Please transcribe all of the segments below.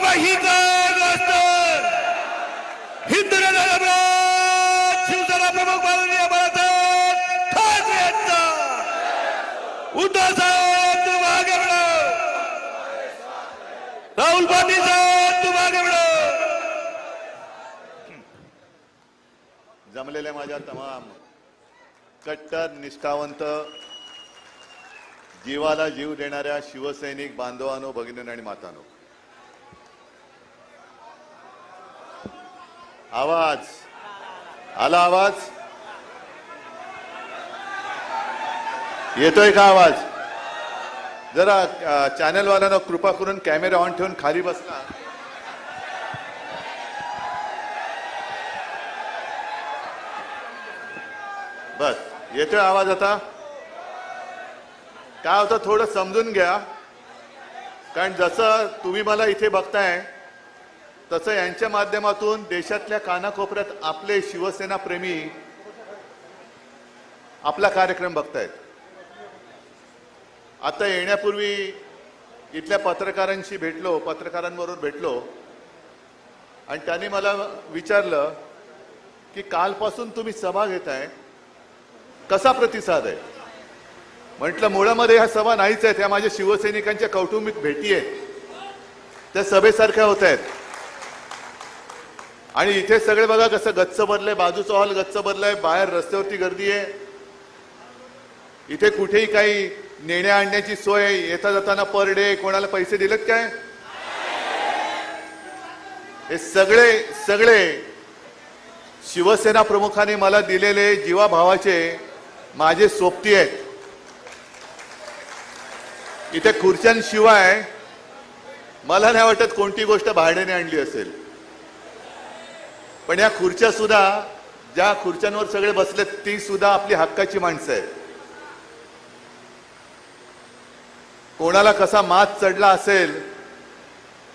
बाबा ही काय गोष्ट हिंदू शिवसेना प्रमुख माननीय बाळासाहेब ठाकरे यांचा उद्धव साहेब तू मागे वळा, राहुल पाटील साहेब तू मागे वळा. जमलेल्या माझ्या तमाम कट्टर निष्ठावंत जीवाला जीव देणाऱ्या शिवसैनिक बांधवांनो, भगिनींनो आणि मातांनो, आवाज आला? आवाज येतोय का? आवाज जरा चॅनल वाल्यांना कृपा करून कॅमेरा ऑन ठेवून खाली बसला. बस येतोय आवाज आता? काय होतं थोडं समजून घ्या, कारण जसं तुम्ही मला इथे बघताय तसं यांच्या माध्यमातून देशातल्या कानाकोपऱ्यात आपले शिवसेना प्रेमी आपला कार्यक्रम बघतायत. आता येण्यापूर्वी इथल्या पत्रकारांबरोबर भेटलो आणि त्यांनी मला विचारलं की कालपासून तुम्ही सभा घेताय, कसा प्रतिसाद आहे? म्हटलं मुळामध्ये ह्या सभा नाहीच आहेत, ह्या माझ्या शिवसैनिकांच्या कौटुंबिक भेटी आहेत, त्या सभेसारख्या होत आहेत. आणि इथे सगळे बघा कसं गच्च भरलंय, बाजूचा हॉल गच्च भरलाय, बाहेर रस्त्यावरती गर्दी आहे. इथे कुठेही काही नेण्या आणण्याची सोय, येता जाताना पर डे कोणाला पैसे दिलेत काय? हे सगळे शिवसेना प्रमुखांनी मला दिलेले जीवाभावाचे माझे सोबती आहेत. इथे खुर्च्यांशिवाय मला नाही वाटत कोणती गोष्ट भाड्याने आणली असेल. पण या खुर्च्या सुद्धा, ज्या खुर्च्यांवर सगळे बसलेत, ती सुद्धा आपली हक्काची माणसं आहेत. कोणाला कसा मात चढला असेल,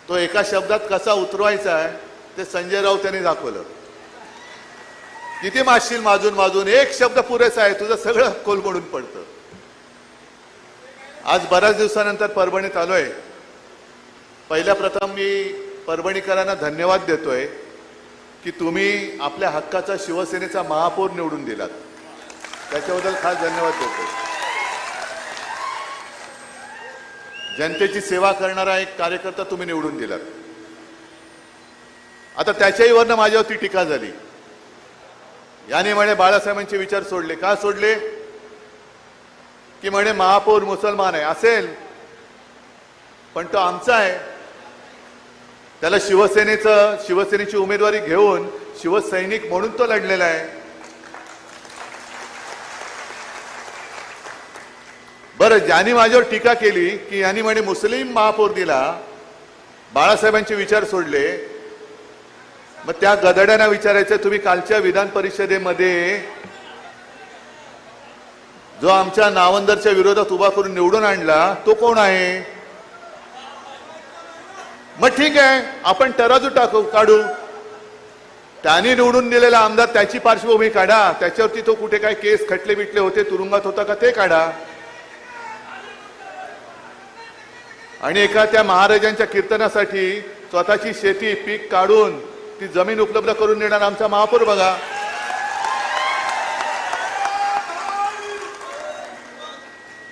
तो एका शब्दात कसा उतरवायचा आहे ते संजय राऊत यांनी दाखवलं. किती मारशील माजून एक शब्द पुरेसा आहे, तुझं सगळं कोलमडून पडतं. आज बऱ्याच दिवसानंतर परभणीत आलोय. पहिल्या प्रथम मी परभणीकरांना धन्यवाद देतोय की तुम्ही आपल्या हक्काचा शिवसेनेचा महापौर निवडून दिलात, त्याच्याबद्दल खास धन्यवाद देतोय. जनतेची सेवा करणारा एक कार्यकर्ता तुम्ही निवडून दिलात. आता त्याच्याही वरनं माझ्यावरती टीका झाली. याने म्हणे बाळासाहेबांचे विचार सोडले. का सोडले? की म्हणे महापौर मुसलमान आहे. असेल, पण तो आमचा आहे. त्याला शिवसेनेची उमेदवारी घेऊन शिवसैनिक म्हणून तो लढलेला आहे. बरं, ज्यांनी माझ्यावर टीका केली की यांनी म्हणे मुस्लिम महापौर दिला, बाळासाहेबांचे विचार सोडले, मग त्या गदड्यांना विचारायचं, तुम्ही कालच्या विधान परिषदेमध्ये जो आमच्या नावंदरच्या विरोधात उभा करून निवडून आणला तो कोण आहे? मग ठीक आहे, आपण तराजू काढू. त्यांनी निवडून दिलेला आमदार, त्याची पार्श्वभूमी काढा, त्याच्यावरती तो कुठे काय केस खटले बिटले होते, तुरुंगात होता का ते काढा. आणि एका त्या महाराजांच्या कीर्तनासाठी स्वतःची शेती पीक काढून ती जमीन उपलब्ध करून देणार आमचा महापौर बघा.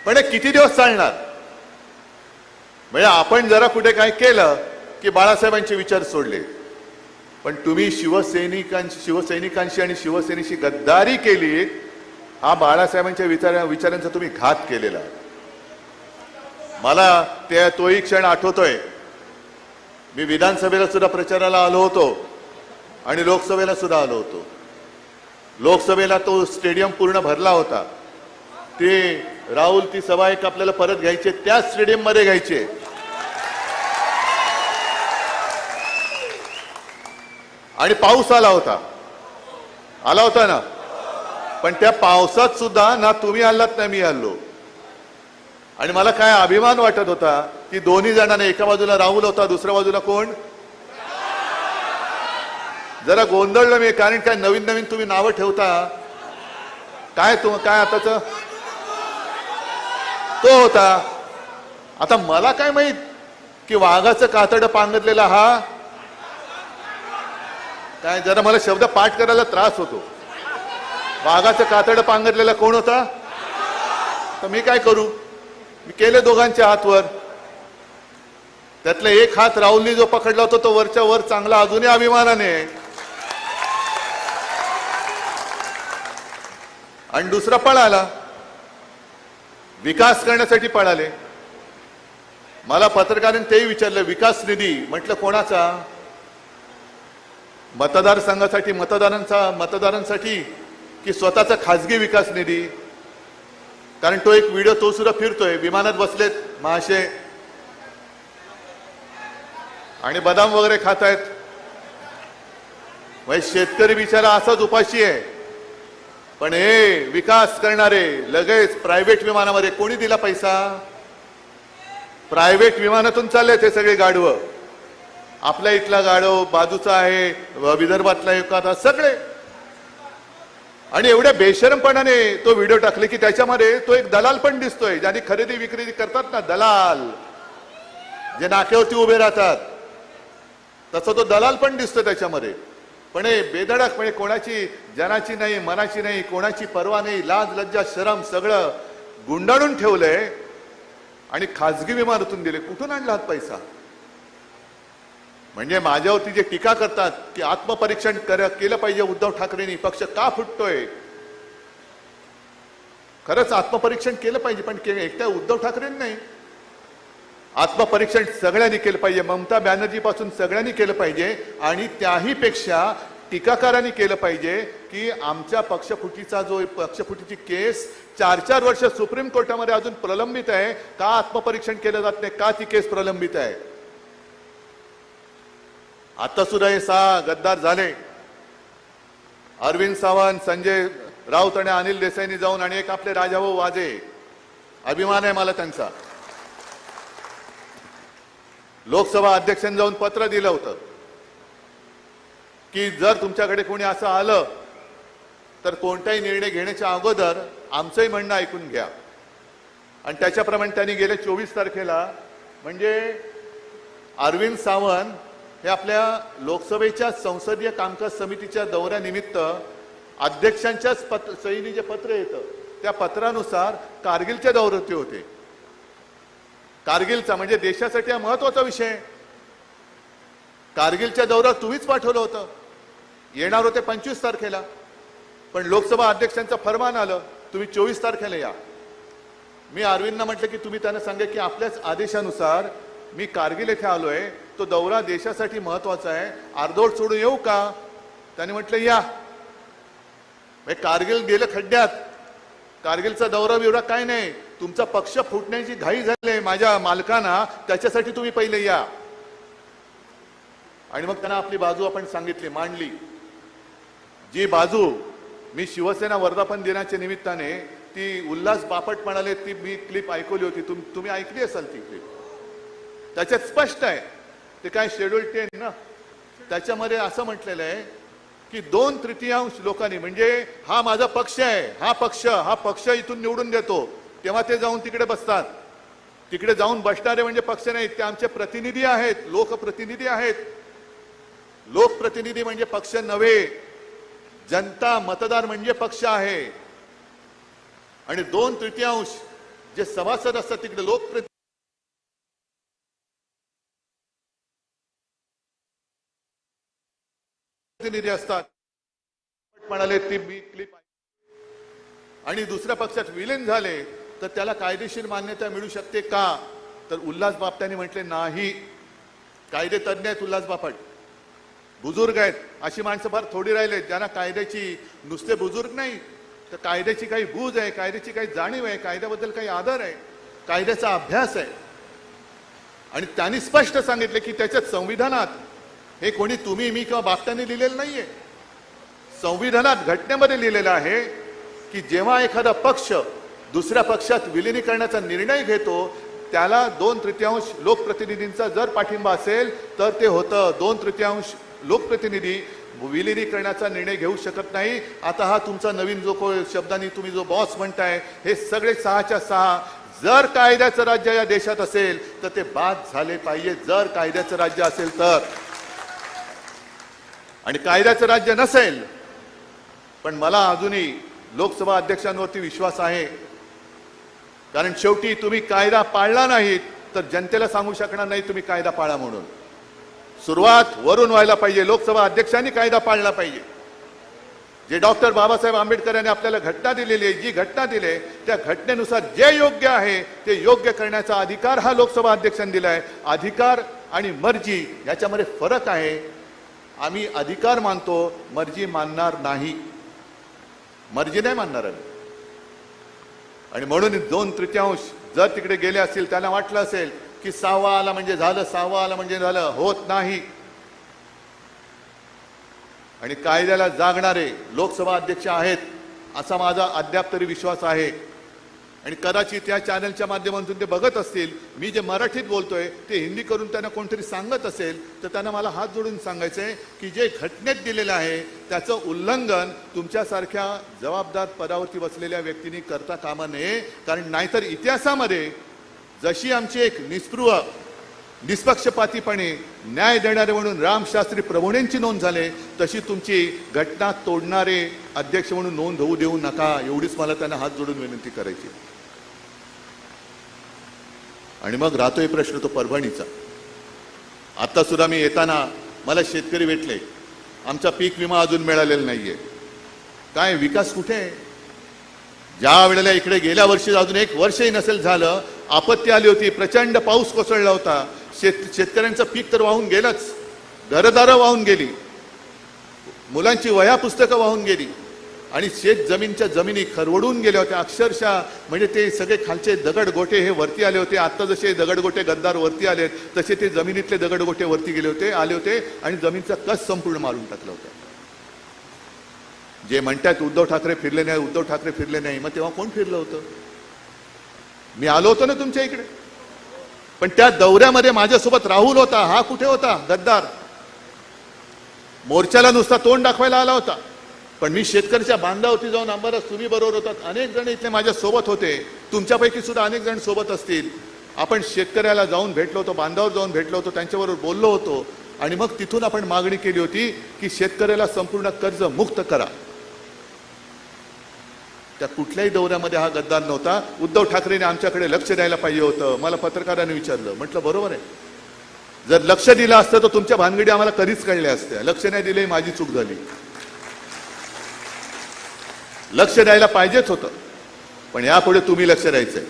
पण हे किती दिवस चालणार? म्हणजे आपण जरा कुठे काय केलं की बाळासाहेबांचे विचार सोडले, पण तुम्ही शिवसैनिकांशी आणि शिवसेनेशी गद्दारी केली. हा बाळासाहेबांच्या विचारांचा तुम्ही घात केलेला. मला तोही क्षण आठवतोय. मी विधानसभेला सुद्धा प्रचाराला आलो होतो आणि लोकसभेला सुद्धा आलो होतो. लोकसभेला तो स्टेडियम पूर्ण भरला होता. ते राहुल, ती सभा एक आपल्याला परत घ्यायची, त्या स्टेडियम मध्ये घ्यायचे. आणि पाऊस आला होता ना, पण त्या पावसात सुद्धा ना तुम्ही आलात ना मी आलो. आणि मला काय अभिमान वाटत होता की दोन्ही जणांना, एका बाजूला राहुल होता, दुसऱ्या बाजूला कोण? जरा गोंधळलो मी, कारण काय नवीन तुम्ही नावं ठेवता. काय आताच तो होता. आता मला काय माहित की वाघाचं कातडं पांघरलेला हा काय, जरा मला शब्द पाठ करायला त्रास होतो. वाघाचं कातडं पांघरलेला कोण होता? तर मी काय करू, मी केले दोघांच्या हातवर. त्यातला एक हात राहुलनी जो पकडला होता तो वरच्या वर चांगला अजूनही अभिमानाने, आणि दुसरा पळाला, विकास करण्यासाठी पळाले. मला पत्रकारांनी तेही विचारलं, विकास निधी म्हटलं कोणाचा? मतदारसंघासाठी, मतदारांसाठी की स्वतःचा खासगी विकास निधी? कारण तो एक व्हिडिओ तो सुद्धा फिरतोय, विमानात बसलेत महाशय आणि बदाम वगैरे खात आहेत. शेतकरी बिचारा असाच उपाशी आहे. पण हे विकास करणारे लगेच प्रायव्हेट विमानामध्ये, कोणी दिला पैसा? प्रायव्हेट विमानातून चालले ते सगळे गाढवं. आपल्या इथला गाढव, बाजूचा आहे विदर्भातला एखादा, सगळे. आणि एवढ्या बेशरमपणाने तो व्हिडिओ टाकले की त्याच्यामध्ये तो एक दलाल पण दिसतोय, ज्यांनी खरेदी विक्री करतात ना, दलाल जे नाक्यावरती उभे राहतात, तसा तो दलाल पण दिसतो त्याच्यामध्ये. पण हे बेधडक, म्हणजे कोणाची जनाची नाही, मनाची नाही, कोणाची पर्वा नाही, लाज लज्जा शरम सगळं गुंडाळून ठेवलंय आणि खासगी विमानातून दिले. कुठून आणला हात पैसा? म्हणजे माझ्यावरती जे टीका करतात की आत्मपरीक्षण केलं पाहिजे उद्धव ठाकरेंनी, पक्ष का फुटतोय? खरंच आत्मपरीक्षण केलं पाहिजे, पण एकट्या उद्धव ठाकरेंनी नाही, आत्मपरीक्षण सगळ्यांनी केलं पाहिजे. ममता बॅनर्जी पासून सगळ्यांनी केलं पाहिजे. आणि त्याही पेक्षा टीकाकारांनी केलं पाहिजे की आमच्या पक्षफुटीची केस 4-4 वर्ष सुप्रीम कोर्टामध्ये अजून प्रलंबित आहे, का आत्मपरीक्षण केलं जात नाही, का ती केस प्रलंबित आहे? आता सुद्धा हे 6 गद्दार झाले. अरविंद सावंत, संजय राऊत आणि अनिल देसाईंनी जाऊन, आणि एक आपले राजाभाऊ वाजे, अभिमान आहे मला त्यांचा, लोकसभा अध्यक्षांनी जाऊन पत्र दिलं होतं की जर तुमच्याकडे कोणी असं आलं तर कोणताही निर्णय घेण्याच्या अगोदर आमचंही म्हणणं ऐकून घ्या. आणि त्याच्याप्रमाणे त्यांनी गेल्या 24 तारखेला, म्हणजे अरविंद सावंत हे आपल्या लोकसभेच्या संसदीय कामकाज समितीच्या दौऱ्यानिमित्त अध्यक्षांच्याच सहीने जे पत्र येतं त्या पत्रानुसार कारगिलच्या दौऱ्यावरती होते. कारगिलचा म्हणजे देशासाठी हा महत्वाचा विषय. कारगिलच्या दौऱ्यावर तुम्हीच पाठवलं होतं, येणार होते 25 तारखेला, पण लोकसभा अध्यक्षांचं फरमान आलं तुम्ही 24 तारखेला या. मी अरविंदना म्हटलं की तुम्ही त्यांना सांगा की आपल्याच आदेशानुसार मी कारगिल येथे आलोय, तो दौरा देशासाठी महत्वाचा आहे, अर्धवट सोडून येऊ का? त्यांनी म्हटलं या. कारगिल गेलं खड्ड्यात, कारगिलचा दौरा बिवरा काय नाही, तुमचा पक्ष फुटण्याची घाई झाली माझ्या मालकांना, त्याच्यासाठी तुम्ही पहिले या. आणि मग त्यांना आपली बाजू आपण सांगितली, मांडली. जी बाजू मी शिवसेना वर्धापन दिनाच्या निमित्ताने, ती उल्हास बापट म्हणाले, ती मी क्लिप ऐकवली होती, तुम्ही ऐकली असाल ती क्लिप. त्याच्यात स्पष्ट आहे, ते काय शेड्यूल 10 ना, त्याच्यामध्ये असं म्हटलेलं आहे की 2/3 लोकांनी, म्हणजे हा माझा पक्ष आहे, हा पक्ष इथून निवडून देतो, तेव्हा ते जाऊन तिकडे बसतात. तिकडे जाऊन बसणारे म्हणजे पक्ष नाहीत, ते आमचे प्रतिनिधी आहेत, लोकप्रतिनिधी आहेत. लोकप्रतिनिधी म्हणजे पक्ष नव्हे, जनता मतदार म्हणजे पक्ष आहे. आणि 2/3 जे सभासद असतात तिकडे लोकप्रतिनिधी असतात. म्हणाले ती मी क्लिप. आणि दुसऱ्या पक्षात विलीन झाले तर त्याला कायदेशीर मान्यता मिळू शकते का? तर उल्हास बापटांनी म्हटले नाही. कायदे तज्ञ आहेत उल्हास बापट, बुजुर्ग आहेत, अशी माणसं फार थोडी राहिले ज्यांना कायद्याची, नुसते बुजुर्ग नाही तर कायद्याची काही बूज आहे, कायद्याची काही जाणीव आहे, कायद्याबद्दल काही आदर आहे, कायद्याचा अभ्यास आहे. आणि त्यांनी स्पष्ट सांगितले की त्याच्यात संविधानात, हे कोणी तुम्ही मी किंवा बापटांनी लिहिलेलं नाहीये, संविधानात घटनेमध्ये लिहिलेलं आहे की जेव्हा एखादा पक्ष दुसऱ्या पक्षात विलिनीकरणाचा निर्णय घेतो त्याला 2/3 लोकप्रतिनिधींचा जर पाठिंबा असेल तर ते होतं. 2/3 लोकप्रतिनिधी विलिनीकरणाचा निर्णय घेऊ शकत नाही. आता हा तुमचा नवीन जो शब्दांनी तुम्ही जो बॉस म्हणताय, हे सगळे 6च्या 6 जर कायद्याचं राज्य या देशात असेल तर ते बाद झाले पाहिजे, जर कायद्याचं राज्य असेल तर. आणि कायद्याचं राज्य नसेल, पण मला अजूनही लोकसभा अध्यक्षांवरती विश्वास आहे, कारण शेवटी तुम्ही कायदा पाळला नाहीत तर जनतेला सांगू शकणार नाही तुम्ही कायदा पाळा म्हणून. सुरुवात वरून व्हायला पाहिजे. लोकसभा अध्यक्षांनी कायदा पाळला पाहिजे. जे डॉक्टर बाबासाहेब आंबेडकर यांनी आपल्याला घटना दिलेली आहे, जी घटना दिली त्या घटनेनुसार जे योग्य आहे ते योग्य करण्याचा अधिकार हा लोकसभा अध्यक्षांनी दिलाय. अधिकार आणि मर्जी याच्यामध्ये फरक आहे. आम्ही अधिकार मानतो, मर्जी मानणार नाही. मर्जी नाही मानणार आम्ही. आणि म्हणून 2/3 जर तिकडे गेले असतील, त्यांना वाटलं असेल की 6वा आला म्हणजे झालं, 6वा आला म्हणजे झालं. होत नाही. आणि कायद्याला जागणारे लोकसभा अध्यक्ष आहेत असा माझा अद्याप तरी विश्वास आहे. आणि कदाचित या चॅनलच्या माध्यमातून ते बघत असतील. मी जे मराठीत बोलतोय ते हिंदी करून त्यांना कोणतरी सांगत असेल तर त्यांना मला हात जोडून सांगायचंय की जे घटनेत दिलेलं आहे त्याचं उल्लंघन तुमच्यासारख्या जबाबदार पदावरती बसलेल्या व्यक्तींनी करता कामा नये. कारण नाहीतर इतिहासामध्ये जशी आमची एक निस्पृह निष्पक्षपातीपणे न्याय देणारे म्हणून रामशास्त्री प्रभूणेंची नोंद झाले, तशी तुमची घटना तोडणारे अध्यक्ष म्हणून नोंद होऊ देऊ नका. एवढीच मला त्यांना हात जोडून विनंती करायची. आणि मग राहतोय प्रश्न तो परभणीचा. आता सुद्धा मी येताना मला शेतकरी भेटले, आमचा पीक विमा अजून मिळालेला नाहीये. काय विकास कुठे आहे? ज्या वेळेला इकडे गेल्या वर्षी अजून 1 वर्षही नसेल झालं, आपत्ती आली होती, प्रचंड पाऊस कोसळला होता, शेतकऱ्यांचं पीक तर वाहून गेलंच, घरदारं वाहून गेली, मुलांची वह्या पुस्तकं वाहून गेली, आणि शेत जमीनच्या जमिनी खरवडून गेल्या होत्या अक्षरशः. म्हणजे ते सगळे खालचे दगडगोटे हे वरती आले होते. आता जसे दगडगोटे गद्दार वरती आले तसे ते जमिनीतले दगडगोटे वरती गेले आले होते आणि जमीनचा कस संपूर्ण मारून टाकला होता. जे म्हणतात उद्धव ठाकरे फिरले नाही, उद्धव ठाकरे फिरले नाही, मग तेव्हा कोण फिरलं होतं? मी आलो होतो ना तुमच्या इकडे. पण त्या दौऱ्यामध्ये माझ्यासोबत राहुल होता. हा कुठे होता? गद्दार. मोर्चाला नुसता तोंड दाखवायला आला होता. पण मी शेतकऱ्याच्या बांधावरती जाऊन अंबादास तुम्ही बरोबर होतात, अनेक जण इथले माझ्या सोबत होते, तुमच्यापैकी सुद्धा अनेक जण सोबत असतील. आपण शेतकऱ्याला जाऊन भेटलो होतो, बांधावर जाऊन भेटलो होतो, त्यांच्याबरोबर बोललो होतो. आणि मग तिथून आपण मागणी केली होती की शेतकऱ्याला संपूर्ण कर्ज मुक्त करा. त्या कुठल्याही दौऱ्यामध्ये हा गद्दार नव्हता. उद्धव ठाकरेंनी आमच्याकडे लक्ष द्यायला पाहिजे होतं. मला पत्रकारांनी विचारलं, म्हटलं बरोबर आहे, जर लक्ष दिलं असतं तर तुमच्या भानगडी आम्हाला कधीच कळल्या असत्या. लक्ष नाही दिले, माझी चूक झाली. लक्ष द्यायला पाहिजेच होतं, पण यापुढे तुम्ही लक्ष द्यायचंय.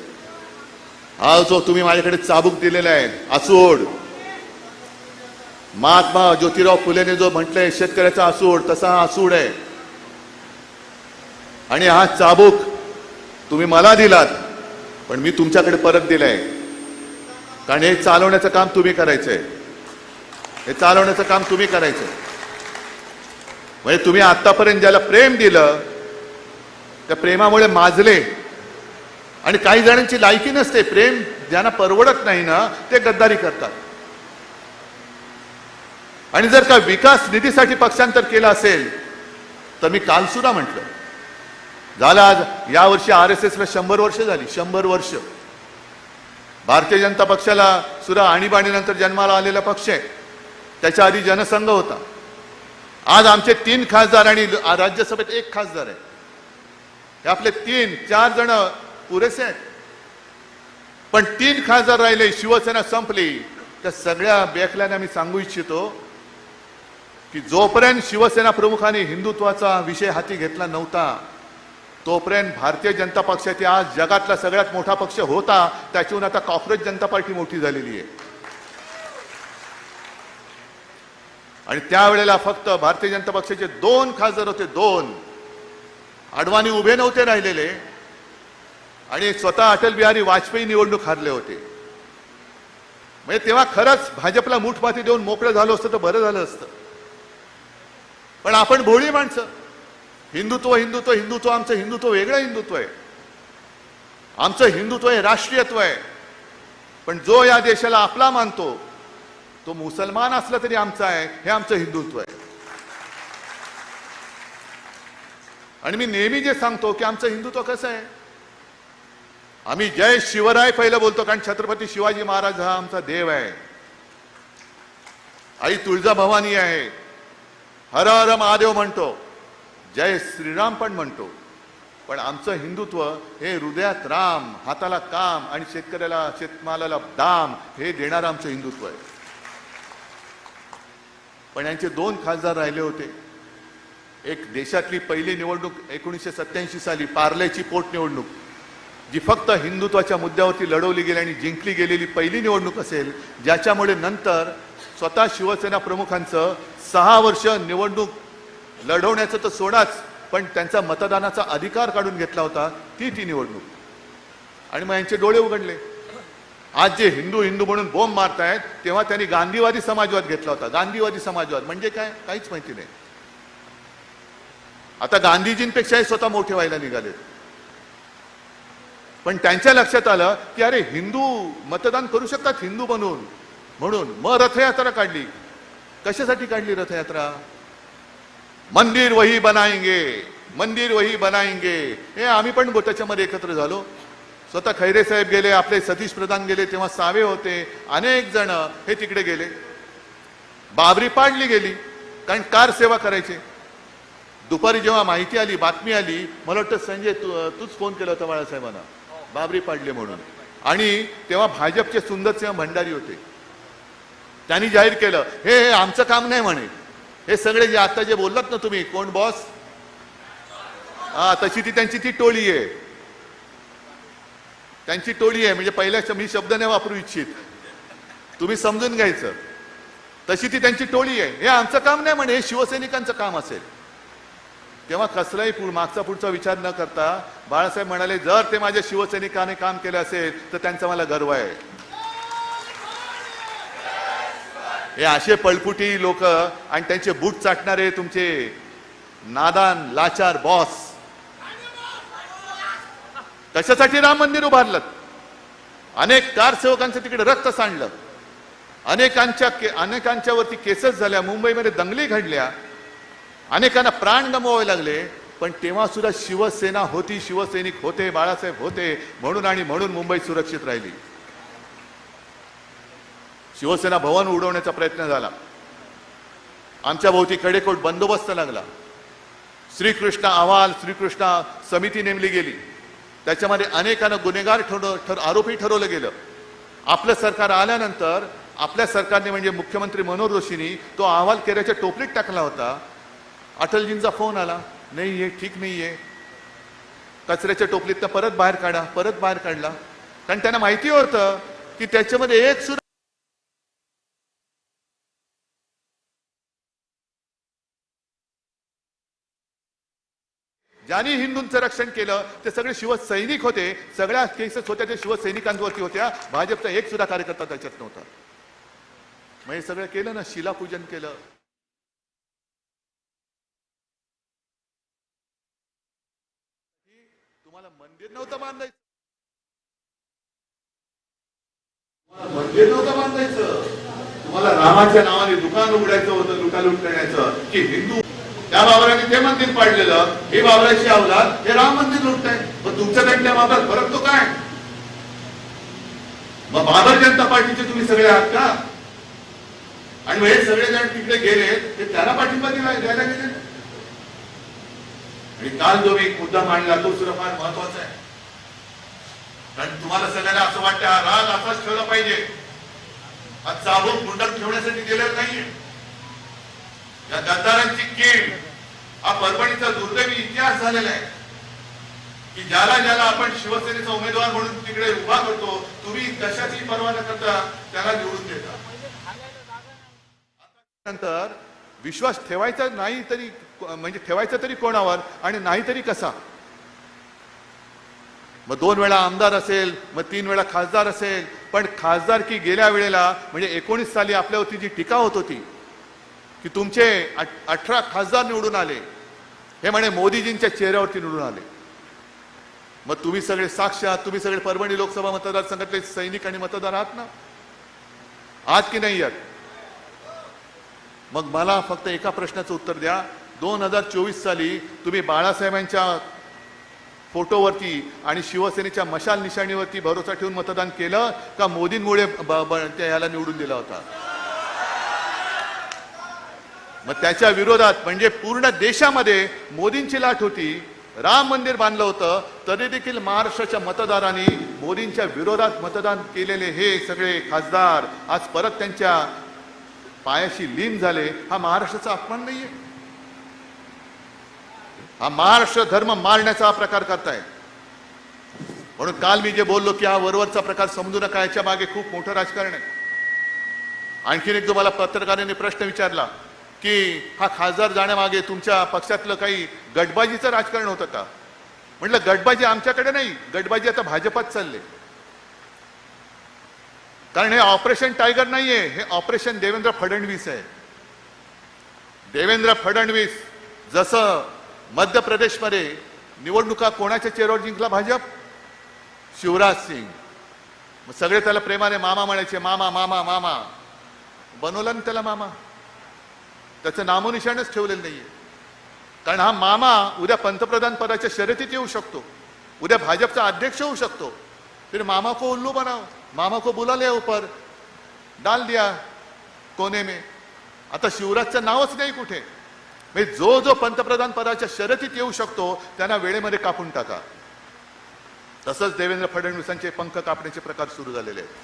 हा जो तुम्ही माझ्याकडे चाबूक दिलेला आहे, आसूड, महात्मा ज्योतिराव फुलेने जो म्हटलंय शेतकऱ्याचा आसूड, तसा हा आसूड आहे. आणि हा चाबूक तुम्ही मला दिलात, पण मी तुमच्याकडे परत दिलाय. कारण हे चालवण्याचं काम तुम्ही करायचंय. हे चालवण्याचं काम तुम्ही करायचंय. म्हणजे तुम्ही आतापर्यंत ज्याला प्रेम दिलं त्या प्रेमामुळे माजले. आणि काही जणांची लायकी नसते. प्रेम ज्यांना परवडत नाही ना ते गद्दारी करतात. आणि जर का विकास निधीसाठी पक्षांतर केलं असेल तर मी काल सुद्धा म्हटलं, झालं आज या वर्षी RSSला 100 वर्ष झाली. 100 वर्ष. भारतीय जनता पक्षाला सुद्धा आणीबाणीनंतर जन्माला आलेला पक्ष आहे. त्याच्या आधी जनसंघ होता. आज आमचे 3 खासदार आणि राज्यसभेत 1 खासदार आहे. हे आपले 3-4 जण पुरेसे आहेत. पण 3 खासदार राहिले, शिवसेना संपली. त्या सगळ्या बेखल्याने मी सांगू इच्छितो की जोपर्यंत शिवसेना प्रमुखांनी हिंदुत्वाचा विषय हाती घेतला नव्हता तोपर्यंत भारतीय जनता पक्षाची आज जगातला सगळ्यात मोठा पक्ष होता, त्याच्याहून आता कॉक्रोच जनता पार्टी मोठी झालेली आहे. आणि त्यावेळेला फक्त भारतीय जनता पक्षाचे 2 खासदार होते. 2. अडवाणी उभे नव्हते राहिलेले आणि स्वतः अटल बिहारी वाजपेयी निवडणूक हारले होते. म्हणजे तेव्हा खरंच भाजपला मूठमाती देऊन मोकळं झालं असतं तर बरं झालं असतं. पण आपण भोळी माणसं. हिंदुत्व हिंदुत्व हिंदुत्व. आमचं हिंदुत्व वेगळं हिंदुत्व आहे. आमचं हिंदुत्व हे राष्ट्रीयत्व आहे. पण जो या देशाला आपला मानतो तो मुसलमान असला तरी आमचा आहे, हे आमचं हिंदुत्व आहे. आणि मी नेहमी जे सांगतो की आमचं हिंदुत्व कसं आहे, आम्ही जय शिवराय पहिलं बोलतो, कारण छत्रपती शिवाजी महाराज हा आमचा देव आहे, आई तुळजाभवानी आहे, हर हर महादेव म्हणतो, जय श्रीराम पण म्हणतो. पण आमचं हिंदुत्व हे हृदयात राम, हाताला काम आणि शेतकऱ्याला शेतमालाला दाम हे देणारं आमचं हिंदुत्व आहे. पण यांचे 2 खासदार राहिले होते. एक देशातली पहिली निवडणूक 1987 साली पार्लेची पोटनिवडणूक, जी फक्त हिंदुत्वाच्या मुद्द्यावरती लढवली गेली आणि जिंकली गेलेली पहिली निवडणूक असेल, ज्याच्यामुळे नंतर स्वतः शिवसेना प्रमुखांचं 6 वर्ष निवडणूक लढवण्याचं तर सोडाच, पण त्यांचा मतदानाचा अधिकार काढून घेतला होता, ती निवडणूक. आणि मग यांचे डोळे उघडले. आज जे हिंदू हिंदू म्हणून बोंब मारतायत, तेव्हा त्यांनी गांधीवादी समाजवाद घेतला होता. गांधीवादी समाजवाद म्हणजे काय, काहीच माहिती नाही. आता गांधीजींपेक्षाही स्वतः मोठे व्हायला निघाले. पण त्यांच्या लक्षात आलं की अरे हिंदू मतदान करू शकतात हिंदू बनून, म्हणून मग रथयात्रा काढली. कशासाठी काढली रथयात्रा? मंदिर वही बनाएंगे, मंदिर वही बनाएंगे. हे आम्ही पण त्याच्यामध्ये एकत्र झालो. स्वतः खैरे साहेब गेले, आपले सतीश प्रधान गेले, तेव्हा सावे होते, अनेक जण हे तिकडे गेले. बाबरी पाडली गेली, कारण कार सेवा करायचे. दुपारी जेव्हा माहिती आली, बातमी आली, मला वाटतं संजय तूच फोन केला होता बाळासाहेबांना, बाबरी पाडली म्हणून. आणि तेव्हा भाजपचे सुंदरसिंह भंडारी होते. त्यांनी जाहीर केलं हे आमचं काम नाही म्हणे. हे सगळे जे आता जे बोललात ना तुम्ही, कोण बॉस, तशी ती त्यांची ती टोळी आहे, त्यांची टोळी आहे. म्हणजे पहिल्या मी शब्द नाही वापरू इच्छित, तुम्ही समजून घ्यायचं. तशी ती त्यांची टोळी आहे. हे आमचं काम नाही म्हणे, हे शिवसैनिकांचं काम असेल. तेव्हा कसलाही मागचा पुढचा विचार न करता बाळासाहेब म्हणाले, जर ते माझ्या शिवसैनिकाने काम केलं असेल तर त्यांचा मला गर्व आहे. हे असे पळपुटी लोक आणि त्यांचे बूट चाटणारे तुमचे नादान लाचार बॉस कशासाठी राम मंदिर उभारलं? अनेक कारसेवकांचं तिकडे रक्त सांडलं, अनेकांच्या वरती केसेस झाल्या, मुंबईमध्ये दंगली घडल्या, अनेकांना प्राण गमवावे लागले. पण तेव्हा सुद्धा शिवसेना होती, शिवसैनिक होते, बाळासाहेब होते, म्हणून मुंबई सुरक्षित राहिली. शिवसेना भवन उडवण्याचा प्रयत्न झाला, आमच्या भोवती कडेकोट बंदोबस्त लागला. श्रीकृष्ण अहवाल, श्रीकृष्ण समिती नेमली गेली, त्याच्यामध्ये अनेकांना गुन्हेगार आरोपी ठरवलं गेलं. आपलं सरकार आल्यानंतर आपल्या सरकारने म्हणजे मुख्यमंत्री मनोहर जोशींनी तो अहवाल केऱ्याच्या टोपलीत टाकला होता. अटलजींचा फोन आला, नाही आहे, ठीक नाहीये, कचऱ्याच्या टोपलीतनं परत बाहेर काढा, परत बाहेर काढला. कारण त्यांना माहिती होतं की त्याच्यामध्ये एक सुद्धा ज्यांनी हिंदूंचं रक्षण केलं ते सगळे शिवसैनिक होते. सगळ्या केसेस होत्या ते शिवसैनिकांवरती होत्या. भाजपचा एक सुद्धा कार्यकर्ता त्याच्यात नव्हता. मग हे सगळं केलं ना, शिलापूजन केलं. तुम्हाला मंदिर नव्हतं बांधायचं, तुम्हाला रामाच्या नावाने दुकान उघडायचं होतं, लुटालूट करण्याचं, की हिंदू त्या बाबराने ते मंदिर पाडलेलं, हे बाबराची अवलाद हे राम मंदिर लुटताय. पण तुमच्या त्यांच्या बाबरात फरक तो काय? मग भारतीय जनता पार्टीचे तुम्ही सगळे आहात का? आणि हे सगळे जण तिकडे गेले ते त्याला पाठिंबा द्यायला गेले. आणि काल जो एक मुद्दा मांडला तो सुद्धा फार महत्वाचा आहे. कारण तुम्हाला सगळ्यांना असं वाटतं हा राग असाच ठेवला पाहिजे, हा चाबूक मुंडक ठेवण्यासाठी गेलेला नाहीये. या गद्दारांची कीड हा परभणीचा दुर्दैवी इतिहास झालेला आहे की ज्याला आपण शिवसेनेचा उमेदवार म्हणून तिकडे उभा करतो, तुम्ही कशाची पर्वा न करता त्याला निवडून देता. नंतर विश्वास ठेवायचा नाही तरी म्हणजे ठेवायचा तरी कोणावर आणि नाही तरी कसा? मग 2 वेळा आमदार असेल, मग 3 वेळा खासदार असेल, पण खासदारकी गेल्या वेळेला म्हणजे 19 साली आपल्यावरती जी टीका होत होती की तुमचे 18 खासदार निवडून आले, हे म्हणे मोदीजींच्या चेहऱ्यावरती निवडून आले. मग तुम्ही सगळे साक्ष आहात, तुम्ही सगळे परभणी लोकसभा मतदारसंघातले सैनिक आणि मतदार आहात ना, आहात की नाही आहात? मग मला फक्त एका प्रश्नाचं उत्तर द्या. 2024 साली तुम्ही बाळासाहेबांच्या फोटोवरती आणि शिवसेनेच्या मशाल निशाणीवरती भरोसा ठेवून मतदान केलं का मोदींमुळे याला निवडून दिला होता? मग त्याच्या विरोधात म्हणजे पूर्ण देशामध्ये मोदींची लाट होती, राम मंदिर बांधलं होतं, तरी देखील महाराष्ट्राच्या मतदारांनी मोदींच्या विरोधात मतदान केलेले हे सगळे खासदार आज परत त्यांच्या पायाशी लीन झाले. हा महाराष्ट्राचा अपमान नाहीये? हा महाराष्ट्र धर्म मारण्याचा हा प्रकार करताय. म्हणून काल मी जे बोललो की हा वरवरचा प्रकार समजू नका, याच्या मागे खूप मोठं राजकारण आहे. आणखीन एक जो मला पत्रकारांनी प्रश्न विचारला की हा खासदार जाण्यामागे तुमच्या पक्षातलं काही गटबाजीचं राजकारण होतं का? म्हटलं गटबाजी आमच्याकडे नाही, गटबाजी आता भाजपात चालले. कारण हे ऑपरेशन टायगर नाहीये, हे ऑपरेशन देवेंद्र फडणवीस आहे. देवेंद्र फडणवीस जसं मध्य प्रदेशमध्ये निवडणुका कोणाच्या चेहऱ्यावर जिंकला? भाजप, शिवराज सिंग. मग सगळे त्याला प्रेमाने मामा म्हणायचे, मामा मामा मामा. बनवला ना त्याला मामा, त्याचं नामोनिशाणच ठेवलेलं नाहीये. कारण हा मामा उद्या पंतप्रधान पदाच्या शर्यतीत येऊ शकतो, उद्या भाजपचा अध्यक्ष होऊ शकतो. फिर मामा को उल्लू बनाओ, मामा को बुला लिया ऊपर, डाल दिया कोने में. आता शिवराजचं नावच नाही कुठे. म्हणजे जो जो पंतप्रधान पदाच्या शर्यतीत येऊ शकतो त्यांना वेळेमध्ये कापून टाका. तसंच देवेंद्र फडणवीसांचे पंख कापण्याचे प्रकार सुरू झालेले आहेत.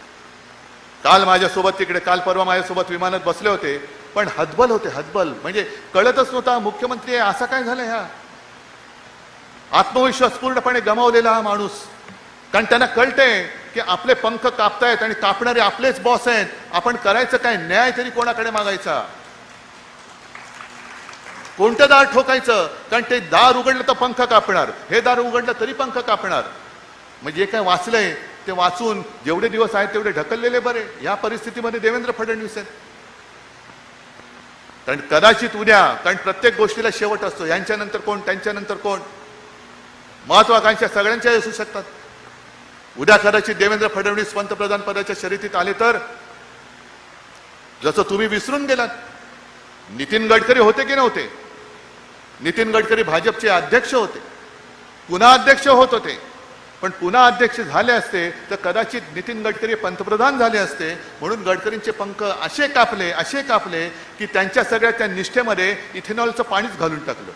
काल माझ्यासोबत तिकडे, काल परवा माझ्यासोबत विमानात बसले होते, पण हतबल होते, हतबल. म्हणजे कळतच नव्हता मुख्यमंत्री आहे असा काय झालं. ह्या आत्मविश्वास पूर्णपणे गमावलेला हा माणूस. कारण त्यांना कळतंय की आपले पंख कापतायत आणि कापणारे आपलेच बॉस आहेत. आपण करायचं काय? न्याय तरी कोणाकडे मागायचा? कोणतं दार ठोकायचं? कारण ते दार उघडलं तर पंख कापणार, हे दार उघडलं तरी पंख कापणार. म्हणजे जे काय वाचलंय ते वाचून जेवढे दिवस आहेत तेवढे ढकललेले बरे. या परिस्थितीमध्ये देवेंद्र फडणवीस आहेत. कारण कदाचित उद्या, कारण प्रत्येक गोष्टीला शेवट असतो, यांच्यानंतर कोण, त्यांच्यानंतर कोण, महत्वाकांक्षा सगळ्यांच्या असू शकतात. उद्या कदाचित देवेंद्र फडणवीस पंतप्रधान पदाच्या शर्यतीत आले तर, जसं तुम्ही विसरून गेलात, नितीन गडकरी होते की नव्हते? नितीन गडकरी भाजपचे अध्यक्ष होते, पुन्हा अध्यक्ष होत होते. पण पुन्हा अध्यक्ष झाले असते तर कदाचित नितीन गडकरी पंतप्रधान झाले असते. म्हणून गडकरींचे पंख असे कापले, असे कापले की त्यांच्या सगळ्या त्या निष्ठेमध्ये इथेनॉलचं पाणीच घालून टाकलं,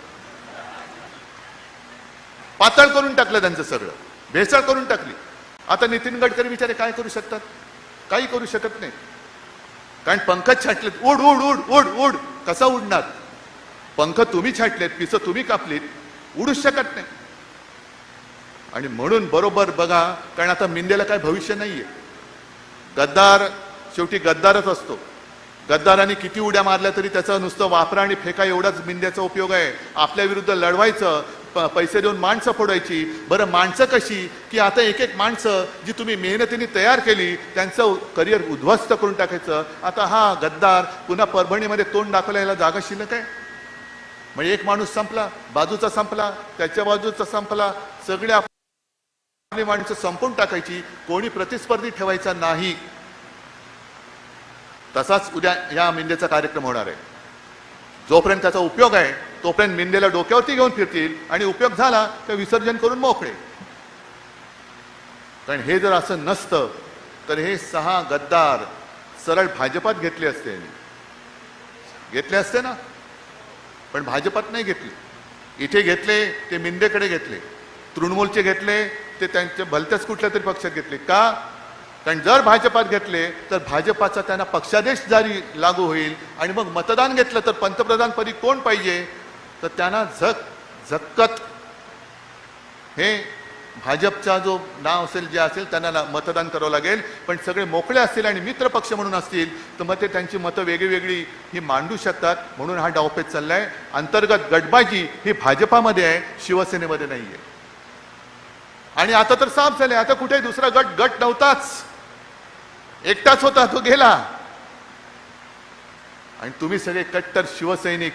पातळ करून टाकलं, त्यांचं सगळं भेसळ करून टाकली. आता नितीन गडकरी बिचारे काय करू शकतात? काही करू शकत नाही. कारण पंखच छाटलेत. उड उड उड उड उड. कसा उडणार? पंख तुम्ही छाटलेत, पिसं तुम्ही कापलीत, उडूच शकत नाही. आणि म्हणून बरोबर बघा, कारण आता मिंदेला काय भविष्य नाहीये. गद्दार शेवटी गद्दारच असतो. गद्दारांनी किती उड्या मारल्या तरी त्याचं नुसतं वापरा आणि फेका एवढाच मिंद्याचा उपयोग आहे. आपल्या विरुद्ध लढवायचं, पैसे देऊन माणसं फोडायची. बरं माणसं कशी की आता एक एक माणसं जी तुम्ही मेहनतीने तयार केली त्यांचं करिअर उद्ध्वस्त करून टाकायचं. आता हा गद्दार पुन्हा परभणीमध्ये तोंड दाखवला, याला जागा शिल्लक आहे? म्हणजे एक माणूस संपला, बाजूचा संपला, त्याच्या बाजूचा संपला, सगळे आपली माणसं संपून टाकायची, कोणी प्रतिस्पर्धी ठेवायचा नाही. तसाच उद्या या मिंदेचा कार्यक्रम होणार आहे. जोपर्यंत त्याचा उपयोग आहे तोपर्यंत मिंदेला डोक्यावरती घेऊन फिरतील आणि उपयोग झाला तर विसर्जन करून मोकळे. कारण हे जर असं नसतं तर हे 6 गद्दार सरळ भाजपात घेतले असते, घेतले असते ना. पण भाजपात नाही घेतले. इथे घेतले ते मिंदेकडे घेतले, तृणमूलचे घेतले ते त्यांच्या भलत्याच कुठल्या तरी पक्षात घेतले. का? कारण जर भाजपात घेतले तर भाजपाचा त्यांना पक्षादेश जारी लागू होईल आणि मग मतदान घेतलं तर पंतप्रधानपदी कोण पाहिजे तर त्यांना झक्कत हे भाजपचा जो नाव असेल, जे असेल त्यांना मतदान करावं लागेल. पण सगळे मोकळे असतील आणि मित्र पक्ष म्हणून असतील तर मग ते त्यांची मतं वेगळी वेगळी ही मांडू शकतात. म्हणून हा डावपेच चाललाय. अंतर्गत गटबाजी ही भाजपामध्ये आहे, शिवसेनेमध्ये नाहीये. आणि आता तर साफ झाले, आता कुठे दुसरा गट नव्हताच, एकटाच होता, तो गेला. आणि तुम्ही सगळे कट्टर शिवसैनिक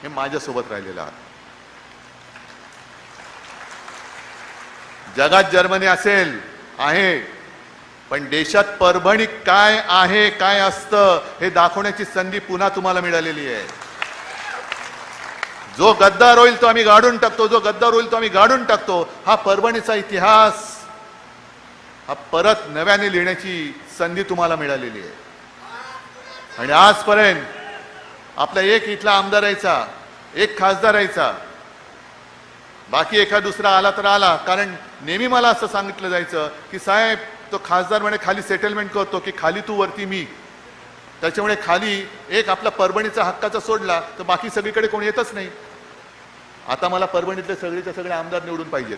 हे माझ्यासोबत राहिलेला आहात. जगात जर्मनी असेल आहे, पण देशात परभणी काय आहे, काय असतं हे दाखवण्याची संधी पुन्हा तुम्हाला मिळालेली आहे. जो गद्दार होईल तो आम्ही गाडून टाकतो, जो गद्दार होईल तो आम्ही गाडून टाकतो. हा परभणीचा इतिहास हा परत नव्याने लिहिण्याची संधी तुम्हाला मिळालेली आहे. आणि आजपर्यंत आपला एक इथला आमदार यायचा, एक खासदार यायचा, बाकी एखाद दुसरा आला तर आला. कारण नेहमी मला असं सांगितलं जायचं की साहेब तो खासदार म्हणे खाली सेटलमेंट करतो की खाली तू वरती मी, त्याच्यामुळे खाली एक आपला परभणीचा हक्काचा सोडला तर बाकी सगळीकडे कोणी येतच नाही. आता मला परभणीतले सगळेचे सगळे आमदार निवडून पाहिजेत.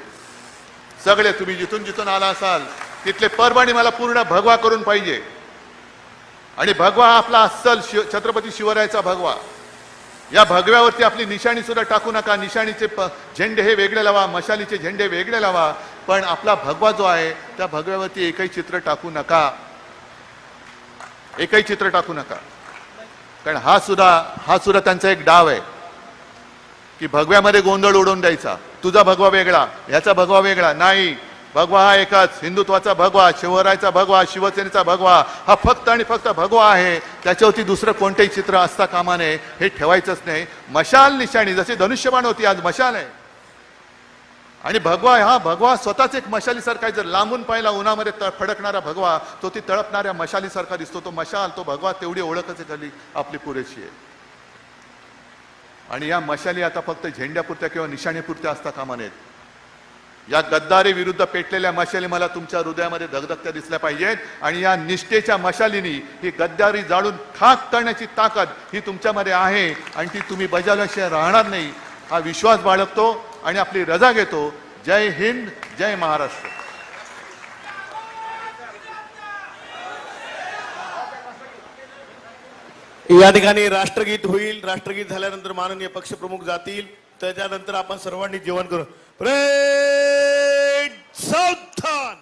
सगळे तुम्ही जिथून जिथून आला असाल तिथले परभणी मला पूर्ण भगवा करून पाहिजे. आणि भगवा हा आपला अस्सल छत्रपती शिवरायाचा भगवा. या भगव्यावरती आपली निशाणी सुद्धा टाकू नका. निशाणीचे झेंडे हे वेगळे लावा, मशालीचे झेंडे वेगळे लावा, पण आपला भगवा जो आहे त्या भगव्यावरती एकही चित्र टाकू नका, एकही चित्र टाकू नका. कारण हा सुद्धा त्यांचा एक डाव आहे की भगव्यामध्ये गोंधळ उडवून द्यायचा. तुझा भगवा वेगळा, ह्याचा भगवा वेगळा. नाही, भगवा हा एकच, हिंदुत्वाचा भगवा, शिवरायाचा भगवा, शिवसेनेचा भगवा हा फक्त आणि फक्त भगवा आहे. त्याच्यावरती दुसरं कोणतेही चित्र असता कामा नये, हे ठेवायचंच नाही. मशाल निशाणी जशी धनुष्यबाण होती, आज मशाल आहे. आणि भगवा हा भगवा स्वतःच एक मशालीसारखा आहे. जर लांबून पाहिला उन्हामध्ये फडकणारा भगवा तो ती तळपणाऱ्या मशालीसारखा दिसतो. तो मशाल, तो भगवा, तेवढी ओळखच झाली आपली पुरेशी आहे. आणि या मशाली आता फक्त झेंड्यापुरत्या किंवा निशाणीपुरत्या असता कामा नयेत. या गद्दारी विरुद्ध पेटलेल्या मशाली मला तुमच्या हृदयामध्ये धगधगत्या दिसल्या पाहिजेत. आणि या निष्ठेच्या मशालीनी ही गद्दारी जाळून खाक करण्याची ताकद ही तुमच्यामध्ये आहे आणि ती तुम्ही बजावल्याशिवाय राहणार नाही, हा विश्वास बाळगतो आणि आपली रजा घेतो. जय हिंद, जय महाराष्ट्र. या ठिकाणी राष्ट्रगीत होईल. राष्ट्रगीत झाल्यानंतर माननीय पक्षप्रमुख जातील. त्याच्यानंतर आपण सर्वांनी जेवण करू. परेड सावधान.